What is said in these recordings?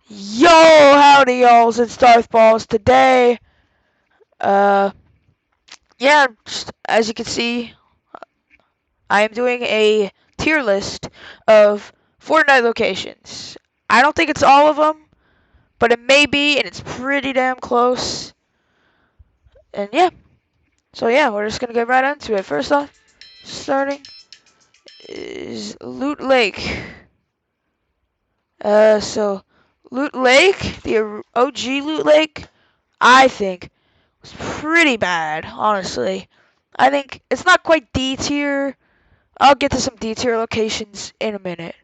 Yo, howdy y'alls, it's Darth Balls. Today, uh, yeah, just as you can see, I am doing a tier list of Fortnite locations. I don't think it's all of them, but it may be, and it's pretty damn close. And yeah, so yeah, we're just gonna get right into it. First off, starting is Loot Lake. So Loot Lake, the OG Loot Lake, I think was pretty bad, honestly. I think it's not quite D tier. I'll get to some D tier locations in a minute.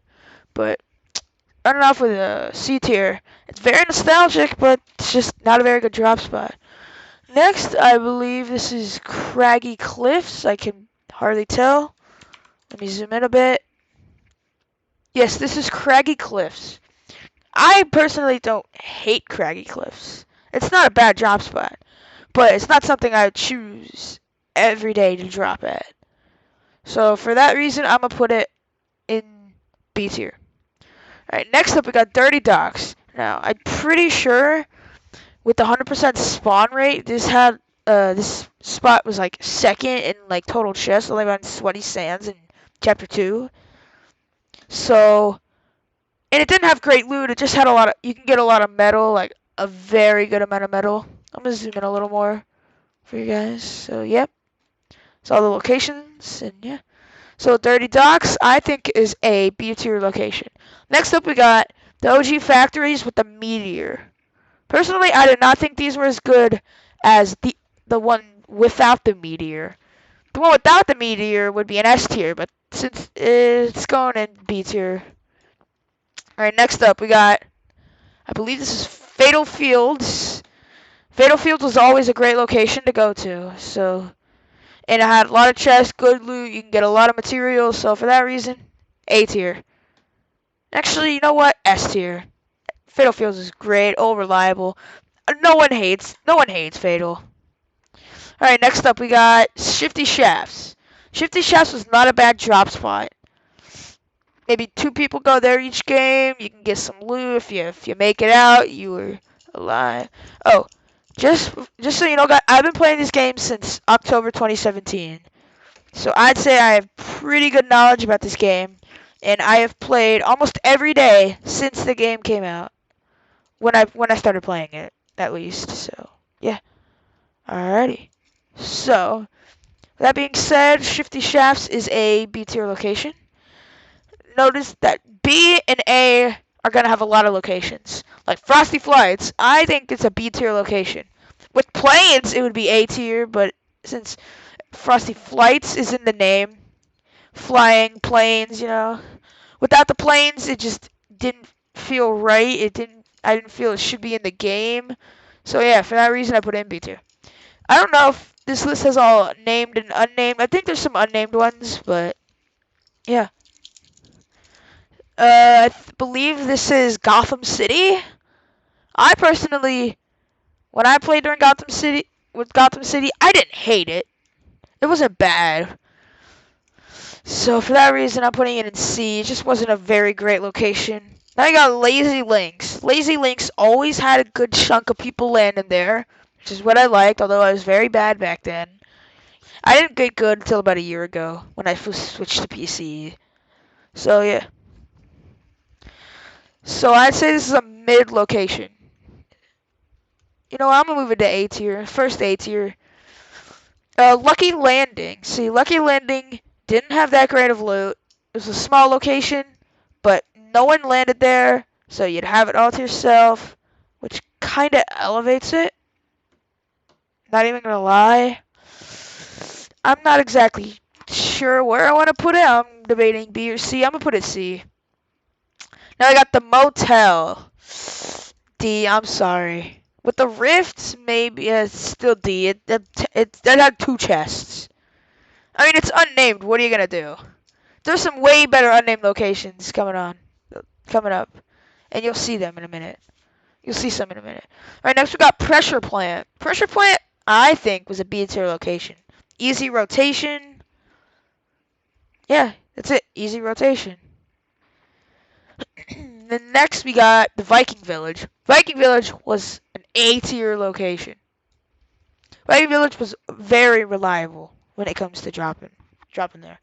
But starting off with a C tier. It's very nostalgic, but it's just not a very good drop spot. Next, I believe this is Craggy Cliffs. I can hardly tell. Let me zoom in a bit. Yes, this is Craggy Cliffs. I personally don't hate Craggy Cliffs. It's not a bad drop spot, but it's not something I would choose every day to drop at. So for that reason, I'm gonna put it in B tier. Alright, next up we got Dirty Docks. Now, I'm pretty sure with the 100% spawn rate, this spot was like second in like total chests, only on Sweaty Sands in Chapter 2. So, and it didn't have great loot, it just had a lot of, you can get a lot of metal, like a very good amount of metal. I'm gonna zoom in a little more for you guys. So, yep, it's all the locations, and yeah. So Dirty Docks, I think, is a B tier location. Next up, we got the OG factories with the meteor. Personally, I did not think these were as good as the one without the meteor. The one without the meteor would be an S tier, but since it's going in B tier. All right, next up, we got, I believe this is Fatal Fields. Fatal Fields was always a great location to go to. So, and it had a lot of chests, good loot. You can get a lot of materials. So for that reason, A tier. Actually, you know what? S tier. Fatal Fields is great, all reliable. No one hates Fatal. Alright, next up we got Shifty Shafts. Shifty Shafts was not a bad drop spot. Maybe two people go there each game. You can get some loot if you make it out. You were alive. Oh, just so you know, guys, I've been playing this game since October 2017. So I'd say I have pretty good knowledge about this game, and I have played almost every day since the game came out. When I started playing it, at least. So yeah. Alrighty. So that being said, Shifty Shafts is a B tier location. Notice that B and A are gonna have a lot of locations. Like Frosty Flights, I think it's a B tier location. With planes, it would be A tier, but since Frosty Flights is in the name, flying planes, without the planes, it just didn't feel right. I didn't feel it should be in the game. So yeah, for that reason, I put it in B tier. I don't know if this list has all named and unnamed. I think there's some unnamed ones, but yeah. I believe this is Gotham City. I personally, when I played during Gotham City, I didn't hate it. It wasn't bad. So for that reason, I'm putting it in C. It just wasn't a very great location. Now you got Lazy Links. Lazy Links always had a good chunk of people landing there, which is what I liked, although I was very bad back then. I didn't get good until about a year ago when I first switched to PC. So yeah. So I'd say this is a mid location. I'm gonna move it to A tier. First A tier. Lucky Landing. See, Lucky Landing didn't have that great of loot. It was a small location, but no one landed there, so you'd have it all to yourself, which kind of elevates it. Not even gonna lie. I'm not exactly sure where I want to put it. I'm debating B or C. I'm gonna put it C. Now I got the motel. D, I'm sorry. With the rifts, maybe it's still D. It had two chests. I mean, it's unnamed. What are you gonna do? There's some way better unnamed locations coming up, and you'll see them in a minute. You'll see some in a minute. All right, next we got Pressure Plant. Pressure Plant, I think, was a B tier location. Easy rotation. Yeah, that's it. Easy rotation. Then next we got the Viking Village. Viking Village was an A tier location. Viking Village was very reliable when it comes to dropping there.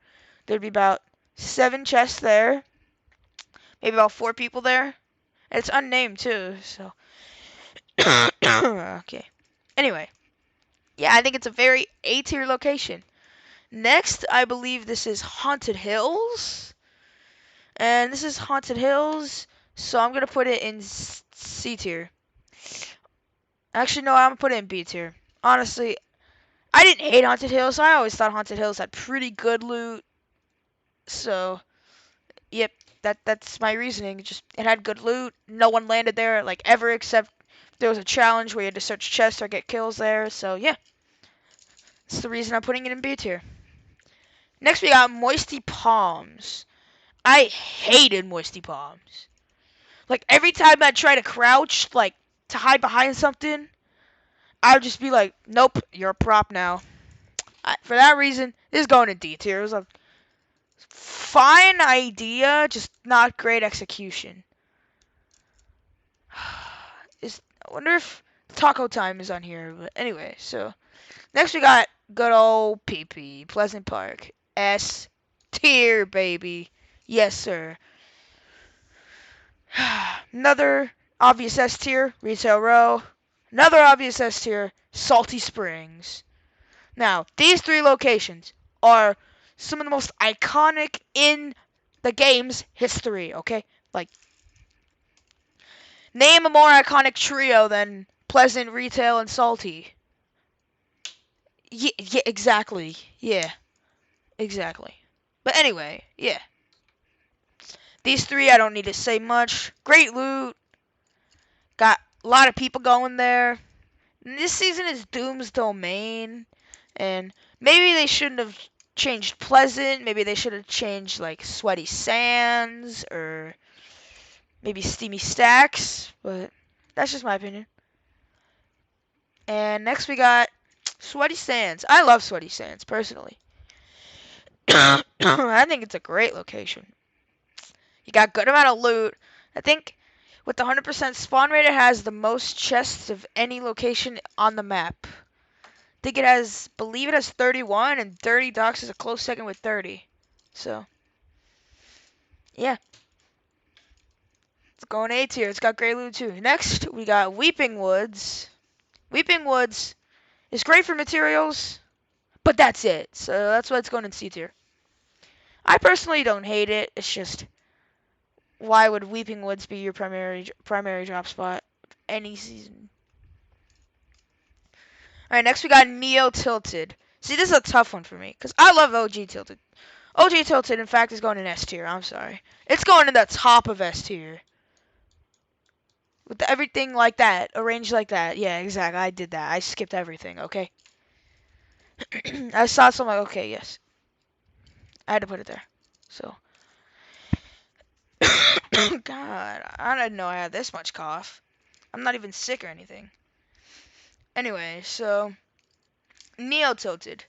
There'd be about 7 chests there, maybe about 4 people there. And it's unnamed too, so okay. Anyway, yeah, I think it's a very A tier location. Next, I believe this is Haunted Hills. And this is Haunted Hills, so I'm gonna put it in C tier. Actually, no, I'm gonna put it in B tier. Honestly, I didn't hate Haunted Hills. I always thought Haunted Hills had pretty good loot. So, yep, that's my reasoning. Just it had good loot. No one landed there like ever except there was a challenge where you had to search chests or get kills there. So yeah, that's the reason I'm putting it in B tier. Next we got Moisty Palms. I hated Moisty Palms. Like every time I try to crouch, like to hide behind something, I would just be like, "Nope, you're a prop now." For that reason, this is going to D tier. It was a fine idea, just not great execution. I wonder if Taco Time is on here, but anyway. So next we got good old PP Pleasant Park, S tier baby, yes sir. Another obvious S tier, Retail Row. Another obvious S tier, Salty Springs. Now, these 3 locations are some of the most iconic in the game's history, okay? Like, name a more iconic trio than Pleasant, Retail, and Salty. Yeah, exactly. Yeah, exactly. But anyway, yeah. These 3, I don't need to say much. Great loot. Got a lot of people going there. This season is Doom's Domain, and maybe they shouldn't have changed Pleasant. Maybe they should have changed like Sweaty Sands or maybe Steamy Stacks, but that's just my opinion. And next we got Sweaty Sands. I love Sweaty Sands personally. I think it's a great location. You got good amount of loot. I think with the 100% spawn rate, it has the most chests of any location on the map. Think it has, believe it has 31, and Dirty Docks is a close second with 30. So, yeah, it's going A tier. It's got great loot too. Next, we got Weeping Woods. Weeping Woods is great for materials, but that's it. So that's why it's going in C tier. I personally don't hate it. It's just, why would Weeping Woods be your primary drop spot any season? All right, next we got Neo Tilted. See, this is a tough one for me because I love OG Tilted. OG Tilted, in fact, is going in S tier. I'm sorry. It's going to the top of S tier. With everything like that, arranged like that. Yeah, exactly. I did that. I skipped everything, okay? I saw something like, okay, yes. I had to put it there. So. God, I didn't know I had this much cough. I'm not even sick or anything. Anyway, so. Neo Tilted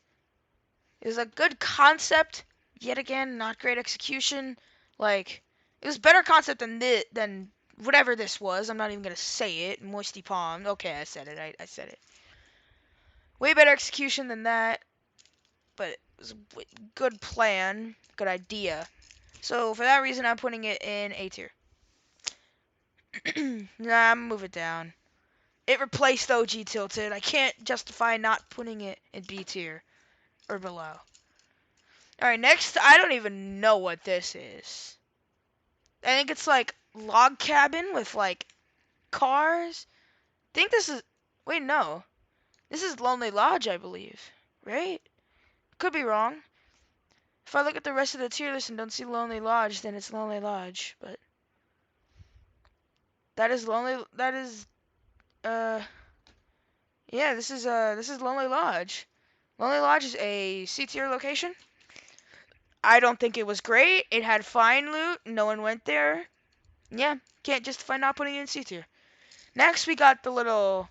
is a good concept. Yet again, not great execution. Like, it was better concept than whatever this was. I'm not even gonna say it. Moisty Palm. Okay, I said it. I said it. Way better execution than that, but it was a good plan, good idea. So for that reason, I'm putting it in A tier. Nah, I'm move it down. It replaced OG Tilted. I can't justify not putting it in B tier or below. All right, next, I don't even know what this is. I think it's like log cabin with like cars. I think this is. Wait, no. This is Lonely Lodge, I believe. Right? Could be wrong. If I look at the rest of the tier list and don't see Lonely Lodge, then it's Lonely Lodge. But that is Lonely. That is. Uh. Yeah. This is Lonely Lodge. Lonely Lodge is a C tier location. I don't think it was great. It had fine loot. No one went there. Yeah. Can't justify not putting it in C tier. Next, we got the little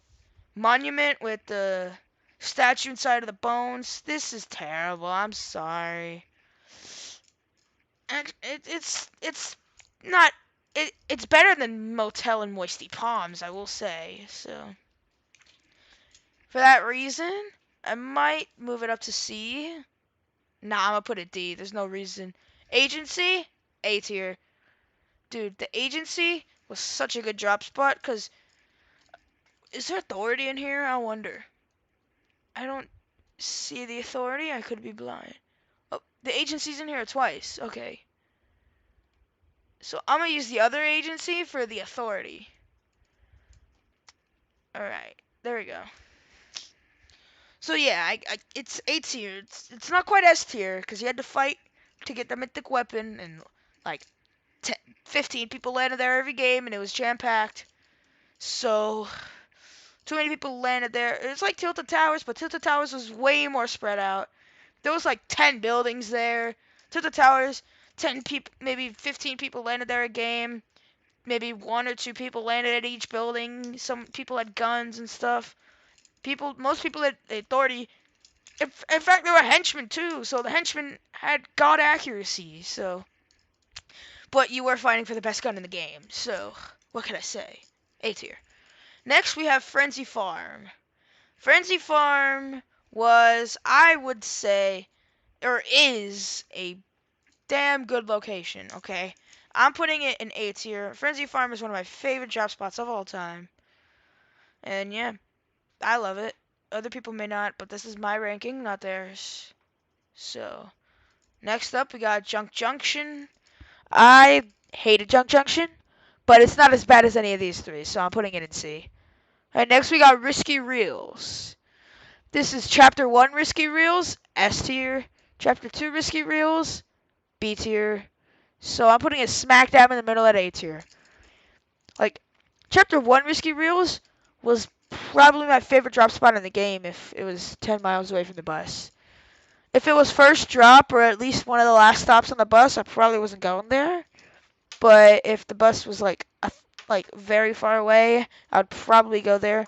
monument with the statue inside of the bones. This is terrible. I'm sorry. It's not it's better than Motel and Moisty Palms, I will say. So for that reason, I might move it up to C. Nah, I'm gonna put it D. There's no reason. Agency, A tier. Dude, the agency was such a good drop spot. Cause is there authority in here? I wonder. I don't see the authority. I could be blind. Oh, the agency's in here twice. Okay. So I'm gonna use the other agency for the authority. Alright, there we go. So yeah, it's A tier. It's not quite S tier because you had to fight to get the mythic weapon, and like 10, 15 people landed there every game, and it was jam packed. So too many people landed there. It's like Tilted Towers, but Tilted Towers was way more spread out. There was like 10 buildings there. Tilted Towers, 10 people, maybe 15 people landed there a game. Maybe one or two people landed at each building. Some people had guns and stuff. Most people had authority. In fact, there were henchmen too, so the henchmen had god accuracy. So, but you were fighting for the best gun in the game. So, what can I say? A tier. Next, we have Frenzy Farm. Frenzy Farm was, I would say, or is a damn good location. Okay, I'm putting it in A tier. Frenzy Farm is one of my favorite drop spots of all time, and yeah, I love it. Other people may not, but this is my ranking, not theirs. So, next up, we got Junk Junction. I hated Junk Junction, but it's not as bad as any of these three, so I'm putting it in C. Alright, next we got Risky Reels. This is Chapter 1 Risky Reels, S tier. Chapter 2 Risky Reels, B tier. So I'm putting it smack dab in the middle at A tier. Like, Chapter 1 Risky Reels was probably my favorite drop spot in the game if it was 10 miles away from the bus. If it was first drop or at least one of the last stops on the bus, I probably wasn't going there. But if the bus was like very far away, I'd probably go there.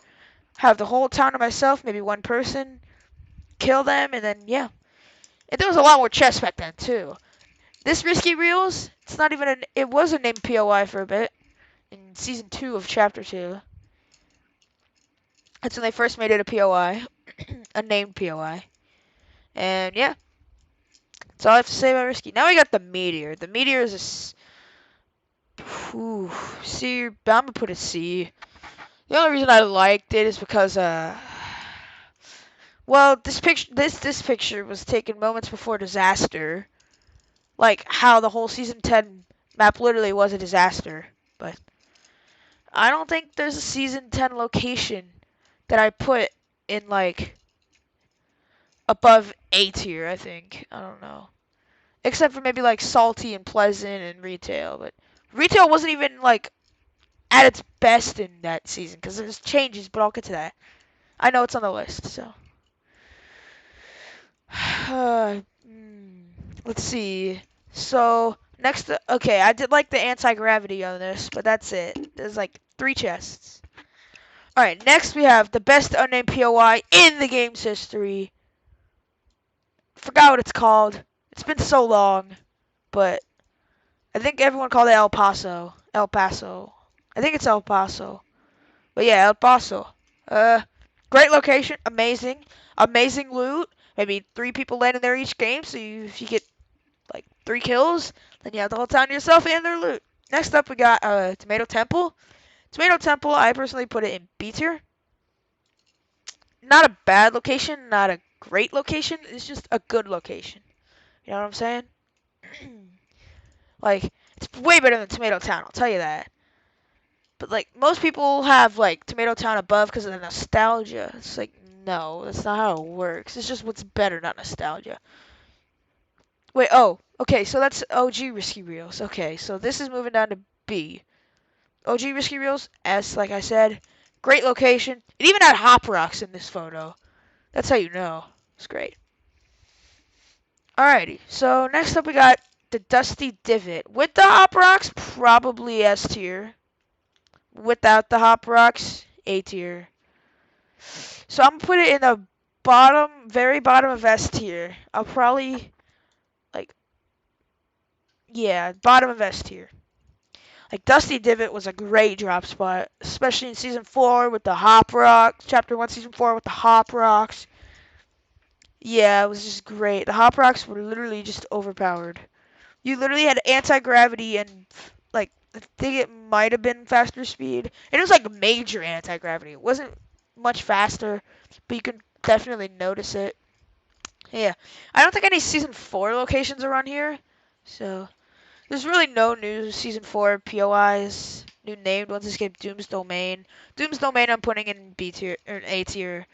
Have the whole town to myself, maybe one person, kill them, and then yeah. And there was a lot more chests back then too. This Risky Reels, it's not even it was a named POI for a bit in season 2 of chapter 2. That's when they first made it a POI, a named POI. And yeah, that's all I have to say about Risky. Now we got the Meteor. The Meteor is C. I'm gonna put a C. The only reason I liked it is because well, this picture was taken moments before disaster. Like how the whole season 10 map literally was a disaster. But I don't think there's a season 10 location that I put in like above A tier, I think. I don't know. Except for maybe like Salty and Pleasant and Retail, but Retail wasn't even like at its best in that season because there's changes, but I'll get to that. I know it's on the list, so. Let's see. So, next, okay, I did like the anti-gravity on this, but that's it. There's like 3 chests. Alright, next we have the best unnamed POI in the game's history. Forgot what it's called. It's been so long, but I think everyone called it El Paso. El Paso. I think it's El Paso. But yeah, El Paso. Great location, amazing, amazing loot. Maybe 3 people landing there each game, so if you get like 3 kills, then you have the whole town to yourself and their loot. Next up, we got Tomato Temple. Tomato Temple, I personally put it in B tier. Not a bad location, not a great location. It's just a good location. You know what I'm saying? Like, it's way better than Tomato Town, I'll tell you that. But like, most people have like Tomato Town above because of the nostalgia. It's like, no, that's not how it works. It's just what's better, not nostalgia. Wait, oh, okay, so that's OG Risky Reels. Okay, so this is moving down to B. OG Risky Reels, S, like I said. Great location. It even had hop rocks in this photo. That's how you know. It's great. Alrighty, so next up we got the Dusty Divot. With the hop rocks, probably S tier. Without the hop rocks, A tier. So I'm gonna put it in the bottom, very bottom of S tier. I'll probably, like, yeah, bottom of S tier. Like Dusty Divot was a great drop spot, especially in season 4 with the Hop Rocks. Chapter 1, season 4 with the Hop Rocks. Yeah, it was just great. The Hop Rocks were literally just overpowered. You literally had anti-gravity and like I think it might have been faster speed. And it was like major anti-gravity. It wasn't much faster, but you can definitely notice it. Yeah. I don't think any season 4 locations are on here. So there's really no new season 4 POIs. New named ones escape Doom's Domain. Doom's Domain I'm putting in B tier or A tier.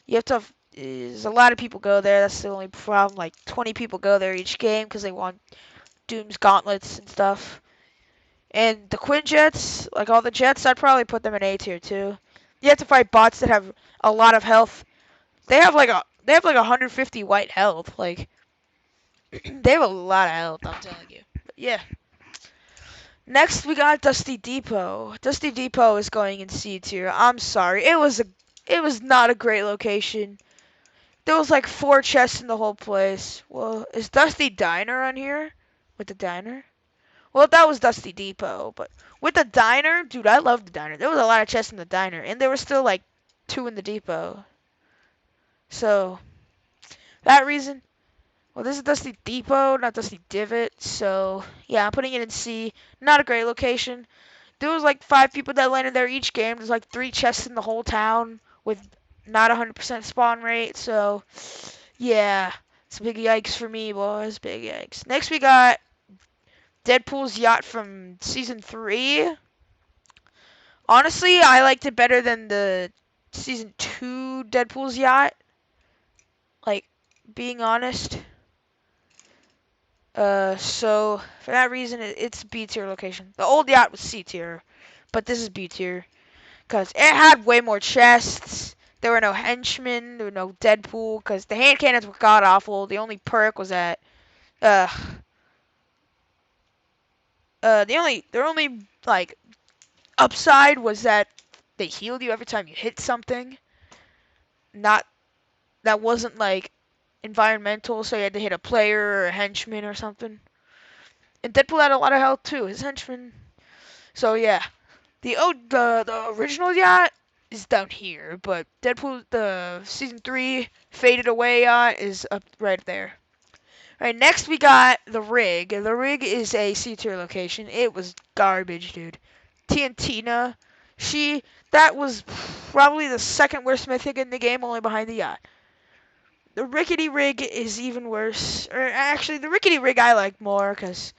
You have to there's a lot of people go there. That's the only problem. Like 20 people go there each game because they want Doom's gauntlets and stuff. And the Quinjets, like all the jets, I'd probably put them in A tier too. You have to fight bots that have a lot of health. They have like 150 white health. Like they have a lot of health, I'm telling you. But yeah. Next we got Dusty Depot. Dusty Depot is going in C tier. I'm sorry. It was not a great location. There was like 4 chests in the whole place. Well, is Dusty Diner on here? With the diner? Well, that was Dusty Depot, but with the diner, dude, I love the diner. There was a lot of chests in the diner, and there were still like 2 in the depot. So, that reason, well, this is Dusty Depot, not Dusty Divot. So, yeah, I'm putting it in C. Not a great location. There was like 5 people that landed there each game. There's like 3 chests in the whole town with not 100% spawn rate. So, yeah, it's a big yikes for me, boys. Big yikes. Next, we got Deadpool's yacht from season 3. Honestly, I liked it better than the season 2 Deadpool's yacht. Like, being honest. So for that reason, it's B tier location. The old yacht was C tier, but this is B tier because it had way more chests. There were no henchmen. There were no Deadpool because the hand cannons were god awful. The only perk was that uh the only like upside was that they healed you every time you hit something. Not that wasn't like environmental, so you had to hit a player or a henchman or something. And Deadpool had a lot of health too, his henchman. So yeah, the original yacht is down here, but Deadpool the season 3 faded away yacht is up right there. All right, next we got the rig. The rig is a C tier location. It was garbage, dude. Tiantina, she that was probably the second worst mythic in the game, only behind the yacht. The rickety rig is even worse. Or actually, the rickety rig I like more because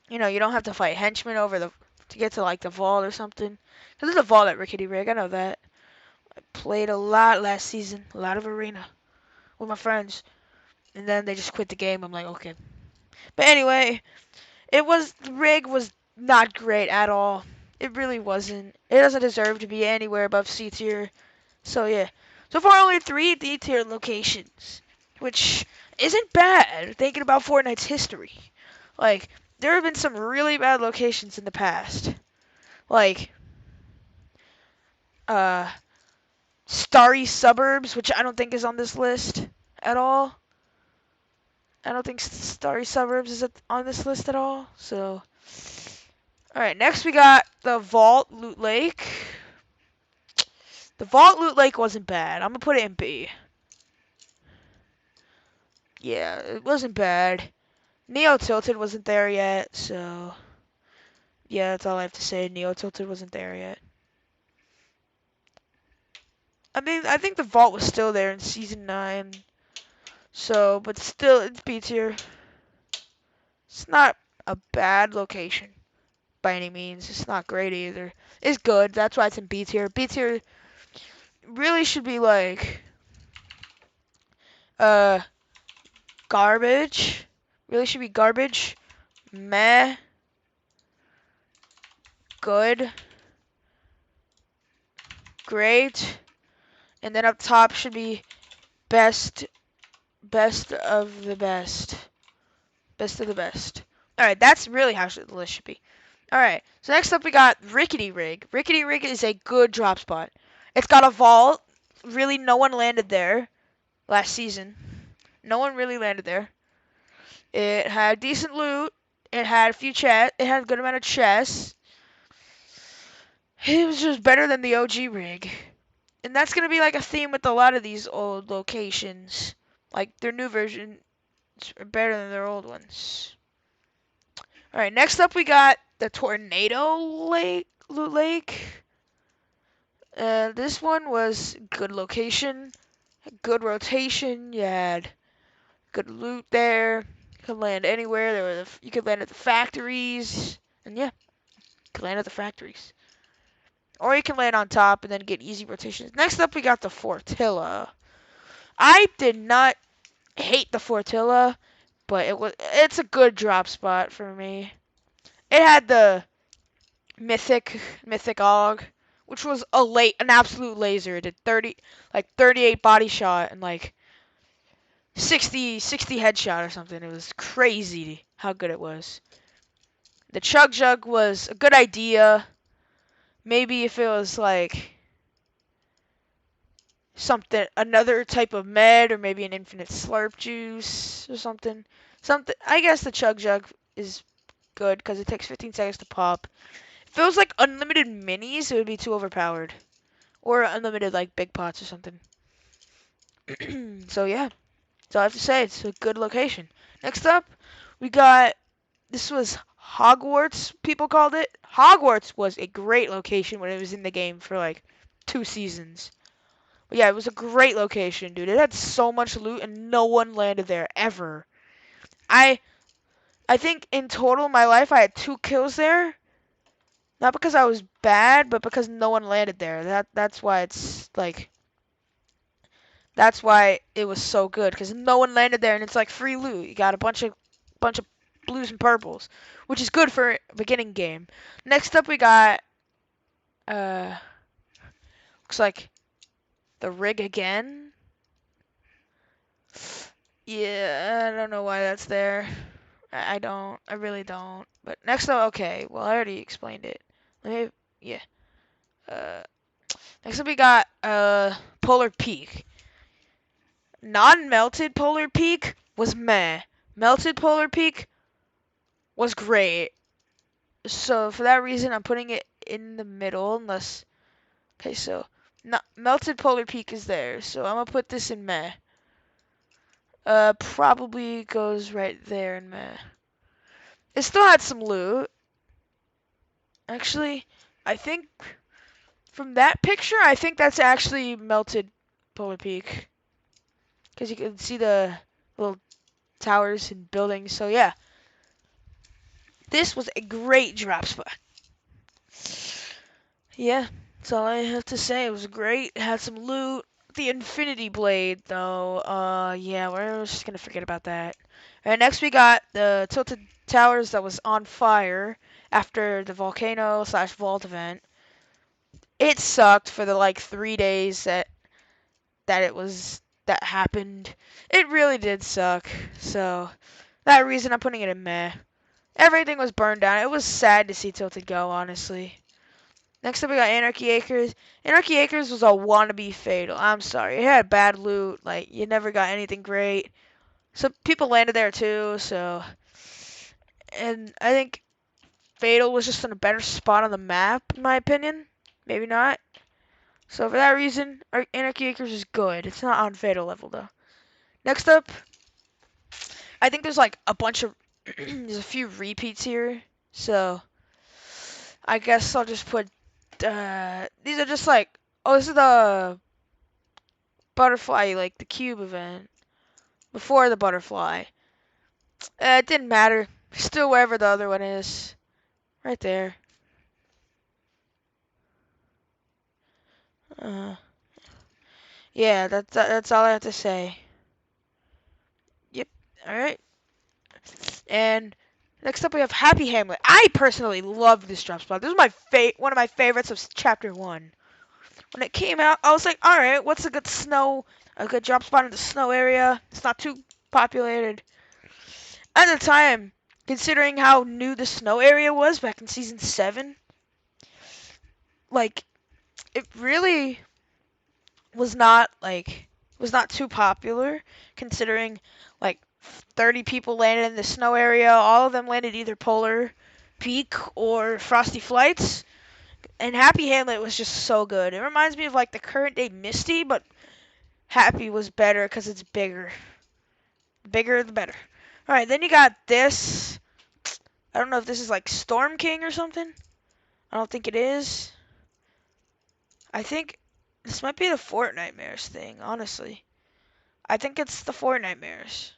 you don't have to fight henchmen over the to get to like the vault or something. Cause there's a vault at rickety rig. I know that. I played a lot last season, a lot of arena with my friends, and then they just quit the game. I'm like, okay. But anyway, the rig was not great at all. It really wasn't. It doesn't deserve to be anywhere above C tier. So yeah. So far only 3 D tier locations, which isn't bad thinking about Fortnite's history. Like there have been some really bad locations in the past. Like uh Starry Suburbs, which I don't think is on this list at all. I don't think Starry Suburbs is on this list at all. So alright, next we got the Vault Loot Lake. The Vault Loot Lake wasn't bad. I'm gonna put it in B. Yeah, it wasn't bad. Neo Tilted wasn't there yet, so yeah, that's all I have to say. Neo Tilted wasn't there yet. I mean, I think the vault was still there in season 9, so but still, it's B tier. It's not a bad location by any means. It's not great either. It's good. That's why it's in B tier. B tier really should be like uh garbage. Really should be garbage. Meh. Good. Great. And then up top should be best. Best of the best. Best of the best. Alright, that's really how the list should be. Alright, so next up we got Rickety Rig. Rickety Rig is a good drop spot. It's got a vault. Really, no one landed there last season. No one really landed there. It had decent loot. It had a few chests. It had a good amount of chests. It was just better than the OG rig. And that's gonna be like a theme with a lot of these old locations. Like their new versions are better than their old ones. Alright, next up we got the Tornado Lake Loot Lake. This one was good location, good rotation. You had good loot there. You could land anywhere. You could land at the factories, and yeah, you could land at the factories. Or you can land on top and then get easy rotations. Next up, we got the Fortilla. I did not hate the Fortilla, but it's a good drop spot for me. It had the mythic og, which was an absolute laser. It did 38 body shot and like 60 headshot or something. It was crazy how good it was. The Chug Jug was a good idea. Maybe if it was like another type of med, or maybe an infinite slurp juice or something. I guess the Chug Jug is good because it takes 15 seconds to pop. If it was like unlimited minis, it would be too overpowered. Or unlimited like big pots or something. So yeah, that's all I have to say. It's a good location. Next up, we got, this was Hogwarts, people called it. Hogwarts was a great location when it was in the game for like 2 seasons. But yeah, it was a great location, dude. It had so much loot and no one landed there ever. I I think in total in my life I had 2 kills there. Not because I was bad, but because no one landed there. That's why it's like, that's why it was so good, because no one landed there and it's like free loot. You got a bunch of blues and purples, which is good for a beginning game. Next up we got uh looks like the rig again. Yeah, I don't know why that's there. I don't. I really don't. But next up, okay. Well, I already explained it. Let me, yeah. Uh, Next up we got Polar Peak. Non-melted Polar Peak was meh. Melted Polar Peak was great. So for that reason, I'm putting it in the middle. Unless, okay, so not melted Polar Peak is there. So I'm gonna put this in meh. Probably goes right there in meh. It still had some loot. Actually, I think from that picture, I think that's actually melted Polar Peak. Because you can see the little towers and buildings. So yeah, this was a great drop spot. Yeah, that's all I have to say. It was great. It had some loot. The Infinity Blade, though, yeah, we're just gonna forget about that. Alright, next we got the Tilted Towers that was on fire after the volcano slash vault event. It sucked for the like 3 days that happened. It really did suck. So that reason I'm putting it in meh. Everything was burned down. It was sad to see Tilted go, honestly. Next up we got Anarchy Acres. Anarchy Acres was a wannabe Fatal. I'm sorry. It had bad loot. Like, you never got anything great. Some people landed there too, so, and I think Fatal was just in a better spot on the map, in my opinion. Maybe not. So for that reason, Anarchy Acres is good. It's not on Fatal level though. Next up, I think there's like a bunch of there's a few repeats here. So I guess I'll just put these are just like, oh, this is the butterfly, like the cube event before the butterfly. It didn't matter. Still wherever the other one is, right there. Uh, yeah, that's all I have to say. Yep. All right. And next up we have Happy Hamlet. I personally love this drop spot. This is one of my favorites of Chapter 1. When it came out, I was like, all right, what's a good drop spot in the snow area? It's not too populated. At the time, considering how new the snow area was back in Season 7, like, it really was not too popular, considering, like, 30 people landed in the snow area. All of them landed either Polar Peak or Frosty Flights. And Happy Hamlet was just so good. It reminds me of like the current day Misty, but Happy was better because it's bigger. Bigger the better. Alright, then you got this. I don't know if this is like Storm King or something. I don't think it is. I think this might be the Fortnite Mares thing, honestly. I think it's the Fortnite Mares.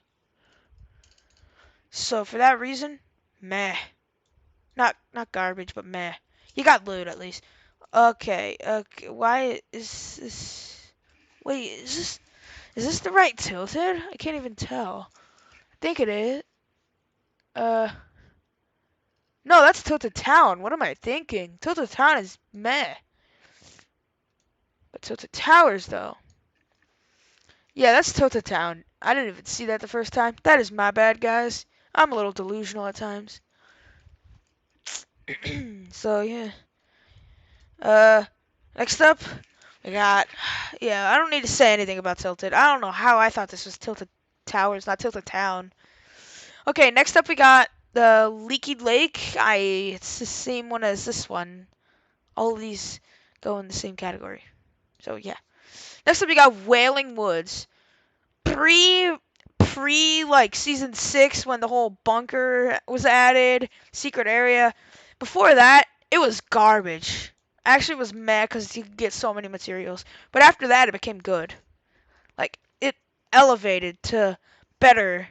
So for that reason, meh. Not garbage, but meh. You got loot at least. Okay, okay. Why is this? Wait, is this the right tilted? I can't even tell. I think it is. Uh, no, that's Tilted Town. What am I thinking? Tilted Town is meh. But Tilted Towers, though. Yeah, that's Tilted Town. I didn't even see that the first time. That is my bad, guys. I'm a little delusional at times. So, yeah. Uh, next up, we got. Yeah, I don't need to say anything about Tilted. I don't know how I thought this was Tilted Towers, not Tilted Town. Okay, next up we got the Leaky Lake. It's the same one as this one. All of these go in the same category. So yeah. Next up we got Wailing Woods. Pre like season 6 when the whole bunker was added, secret area. Before that, it was garbage. Actually, it was meh because you could get so many materials. But after that, it became good. Like it elevated to better.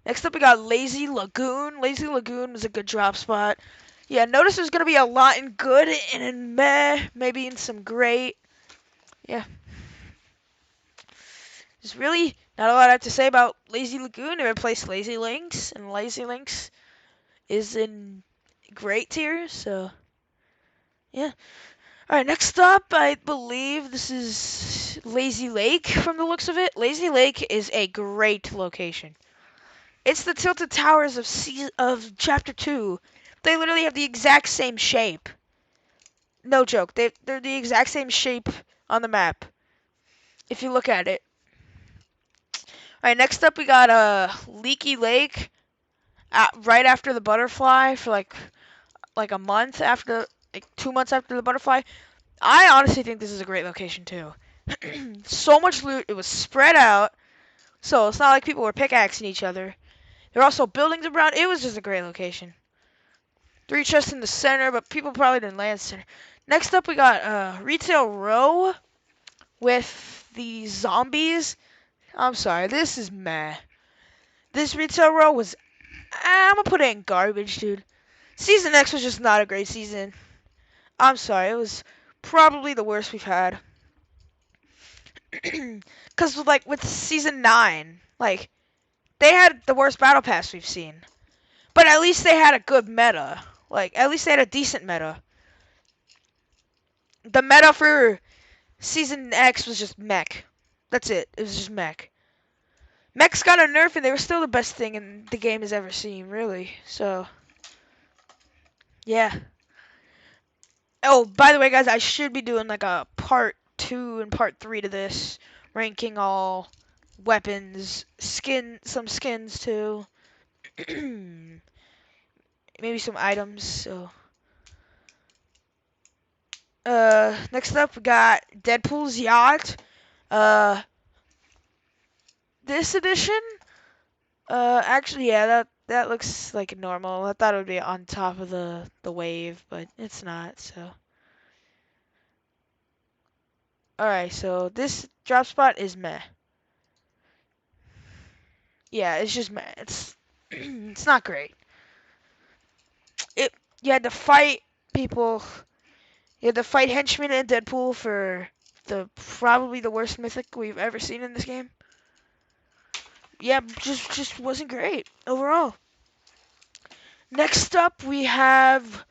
Next up, we got Lazy Lagoon. Lazy Lagoon was a good drop spot. Yeah, notice there's going to be a lot in good and in meh, maybe in some great. Yeah. There's really not a lot I have to say about Lazy Lagoon. It replaced Lazy Links, and Lazy Links is in great tier, so yeah. Alright, next up, I believe this is Lazy Lake from the looks of it. Lazy Lake is a great location. It's the Tilted Towers of Chapter 2. They literally have the exact same shape. No joke. They're the exact same shape on the map. If you look at it. Alright, next up we got Leaky Lake. Right after the butterfly for like a month after, like 2 months after the butterfly. I honestly think this is a great location too. So much loot. It was spread out. So it's not like people were pickaxing each other. There were also buildings around. It was just a great location. 3 chests in the center, but people probably didn't land center. Next up, we got Retail Row with the zombies. I'm sorry, this is meh. This Retail Row was. I'm gonna put it in garbage, dude. Season X was just not a great season. I'm sorry, it was probably the worst we've had. Cause like with Season 9, like they had the worst battle pass we've seen. But at least they had a good meta. Like at least they had a decent meta. The meta for Season X was just mech. That's it. It was just mech. Mechs got a nerf and they were still the best thing in the game has ever seen, really. So, yeah. Oh, by the way, guys, I should be doing like a part 2 and part 3 to this. Ranking all weapons, some skins too. Maybe some items, so. Next up we got Deadpool's Yacht. This edition, actually, yeah, that looks like normal. I thought it would be on top of the wave, but it's not. So, all right. So this drop spot is meh. Yeah, it's just meh. It's it's not great. It You had to fight people. You had to fight henchmen and Deadpool for the probably the worst mythic we've ever seen in this game. Yeah, just wasn't great overall. Next up, we have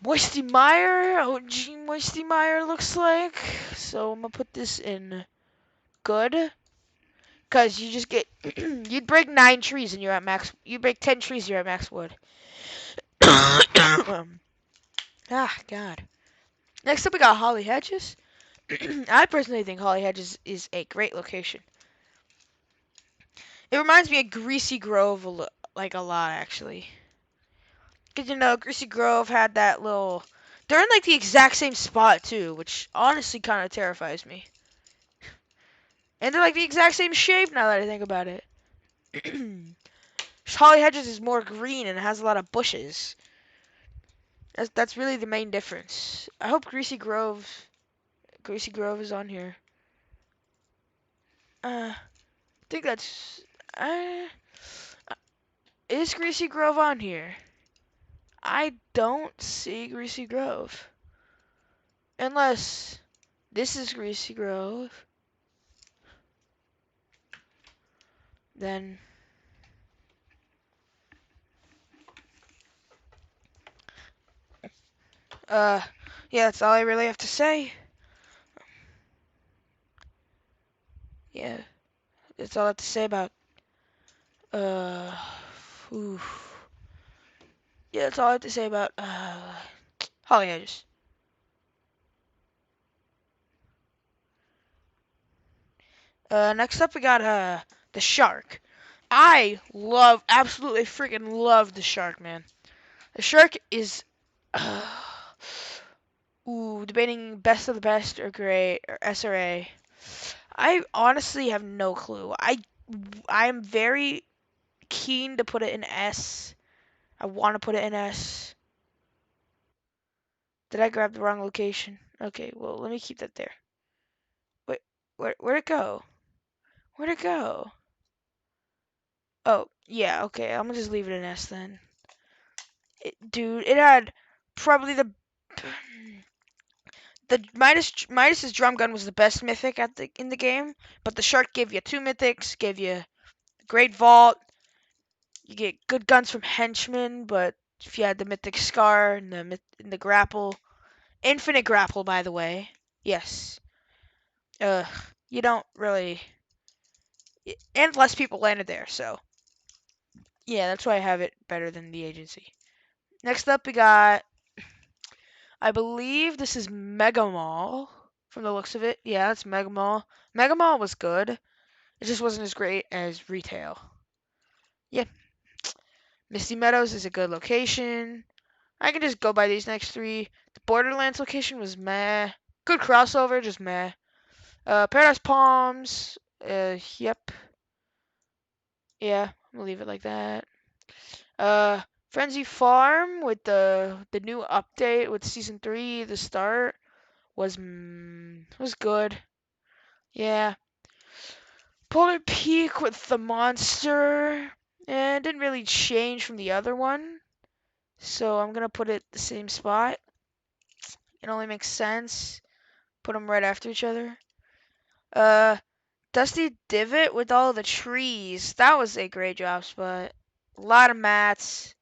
Moisty Mire. OG Moisty Mire looks like. So I'm gonna put this in good. Cause you just get you'd break 9 trees and you're at max. You break 10 trees, you're at max wood. God. Next up, we got Holly Hedges. I personally think Holly Hedges is a great location. It reminds me of Greasy Grove like a lot actually. Cause Greasy Grove had that little. They're in like the exact same spot too, which honestly kind of terrifies me. And they're like the exact same shape now that I think about it. Holly Hedges is more green and has a lot of bushes. That's really the main difference. I hope Greasy Grove is on here. I think that's. Uh, is Greasy Grove on here? I don't see Greasy Grove. Unless this is Greasy Grove. Then. Uh. Yeah, that's all I really have to say. Yeah, that's all I have to say about. Uh. Ooh. Yeah, that's all I have to say about. Holly Hedges. Next up we got the shark. I absolutely freaking love the shark, man. The shark is, uh, debating best of the best or great or SRA. I honestly have no clue. I'm very keen to put it in S. I want to put it in S. Did I grab the wrong location? Okay, well let me keep that there. Wait, where'd it go? Where'd it go? Oh, yeah, okay. I'm gonna just leave it in S then. Dude, it had probably the Midas's drum gun was the best mythic in the game, but the shark gave you two mythics, gave you great vault. You get good guns from henchmen, but if you had the mythic scar and the grapple, infinite grapple, by the way, yes. Uh, you don't really, and less people landed there, so yeah, that's why I have it better than the agency. Next up, we got, I believe this is Mega Mall from the looks of it. Yeah, it's Mega Mall. Mega Mall was good. It just wasn't as great as retail. Yeah, Misty Meadows is a good location. I can just go by these next three. The Borderlands location was meh. Good crossover, just meh. Paradise Palms. Yep. Yeah, I'm gonna leave it like that. Uh, Frenzy Farm with the new update with season 3, the start was good. Yeah. Polar Peak with the monster, and didn't really change from the other one. So I'm gonna put it the same spot. It only makes sense. Put them right after each other. Uh, Dusty Divot with all the trees. That was a great job spot. A lot of mats.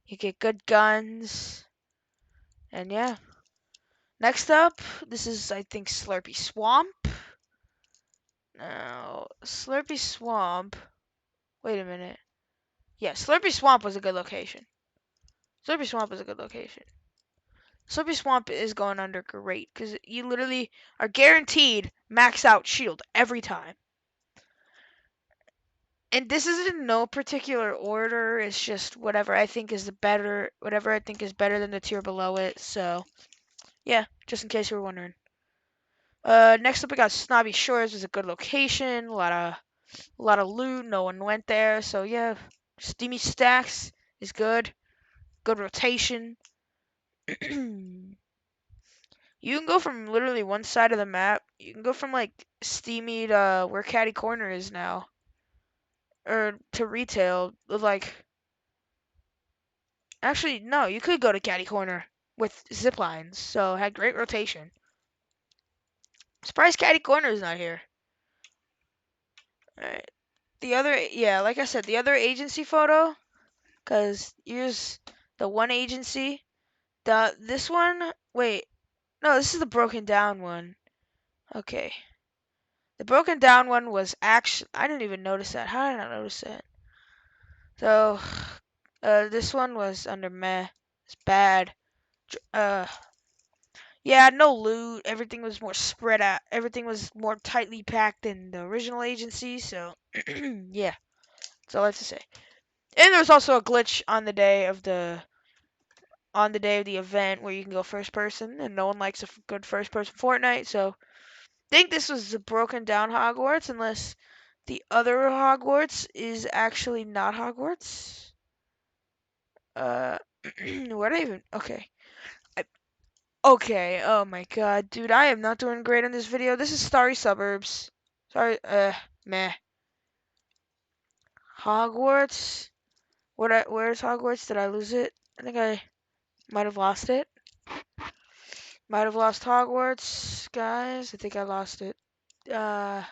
You get good guns. And yeah. Next up, this is, I think, Slurpy Swamp. Now, Slurpy Swamp. Wait a minute. Yeah, Slurpy Swamp was a good location. Slurpy Swamp is a good location. Slurpy Swamp is going under great because you literally are guaranteed max out shield every time. And this is in no particular order. It's just whatever I think is whatever I think is better than the tier below it. So yeah, just in case you were wondering. Next up we got Snobby Shores, was a good location. A lot of loot. No one went there. So yeah, Steamy Stacks is good. Good rotation. You can go from literally one side of the map. You can go from like Steamy to where Caddy Corner is now, or to retail. Like, actually, no, you could go to Caddy Corner with zip lines. So had great rotation. Surprised Caddy Corner is not here. All right. Yeah, like I said, the other agency photo, cause here's the one agency. This one, wait, no, this is the broken down one. Okay. The broken down one was actually, I didn't even notice that. How did I not notice that? So, this one was under meh. It's bad. Uh, yeah, no loot. Everything was more spread out. Everything was more tightly packed than the original agency. So, yeah. That's all I have to say. And there was also a glitch on the day of the event where you can go first person, and no one likes a good first person Fortnite. So I think this was a broken down Hogwarts, unless the other Hogwarts is actually not Hogwarts. Uh, what I even? Okay. I, okay. Oh my God, dude, I am not doing great on this video. This is Starry Suburbs. Sorry. Meh. Hogwarts. Where's Hogwarts? Did I lose it? I think I might have lost it. Might have lost Hogwarts, guys. I think I lost it. Uh,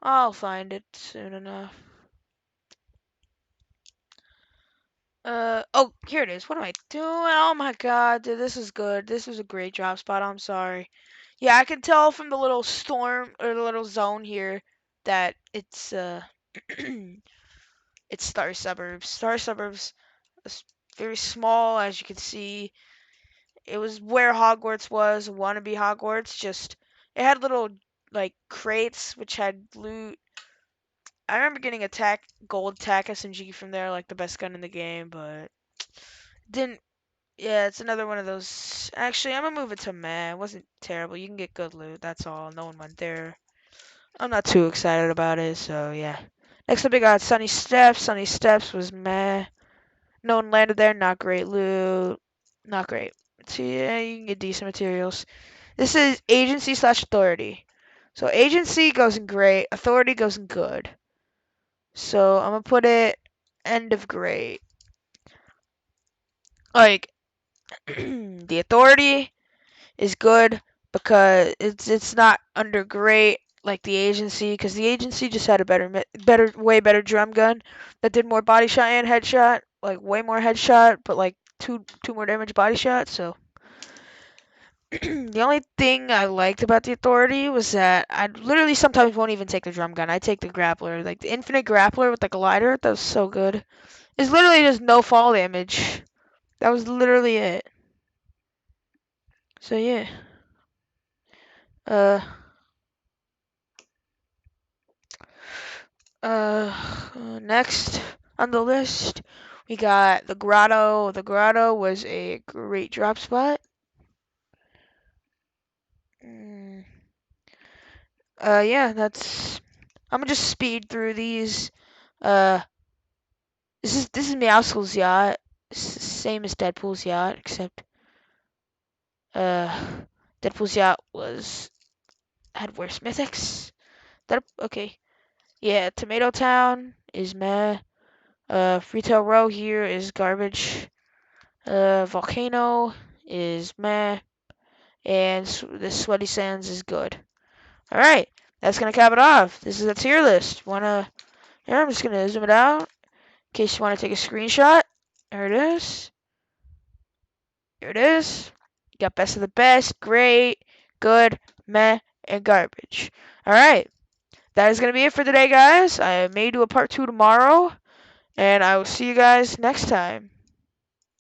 I'll find it soon enough. Oh, here it is. What am I doing? Oh my God, dude, this is good. This was a great drop spot. I'm sorry. Yeah, I can tell from the little storm or the little zone here that it's Star Suburbs. Star Suburbs is very small, as you can see. It was where Hogwarts was, wannabe Hogwarts. Just it had little like crates which had loot. I remember getting a gold tac SMG from there, like the best gun in the game, but didn't. Yeah, it's another one of those. Actually, I'm gonna move it to meh. It wasn't terrible. You can get good loot. That's all. No one went there. I'm not too excited about it, so yeah. Next up, we got Sunny Steps. Sunny Steps was meh. No one landed there. Not great loot. Not great. So yeah, you can get decent materials. This is agency slash authority. So agency goes in great. Authority goes in good. So I'm gonna put it end of great. Like the authority is good because it's not under great like the agency, because the agency just had a way better drum gun that did more body shot and headshot, like way more headshot, but like two more damage body shot. So the only thing I liked about the authority was that I literally sometimes won't even take the drum gun. I take the grappler, like the infinite grappler with the glider. That was so good. It's literally just no fall damage. That was literally it. So yeah. Uh. Next on the list, we got the Grotto. The Grotto was a great drop spot. Mm, yeah, that's. I'm gonna just speed through these. Uh, this is Meowscle's yacht. Same as Deadpool's yacht, except uh, Deadpool's yacht had worse mythics. Okay. Yeah, Tomato Town is meh. Freetail Row here is garbage. Volcano is meh, and the Sweaty Sands is good. All right, that's gonna cap it off. This is a tier list. Here, I'm just gonna zoom it out in case you wanna take a screenshot. There it is. Here it is. You got best of the best, great, good, meh, and garbage. All right, that is gonna be it for today, guys. I may do a part 2 tomorrow, and I will see you guys next time.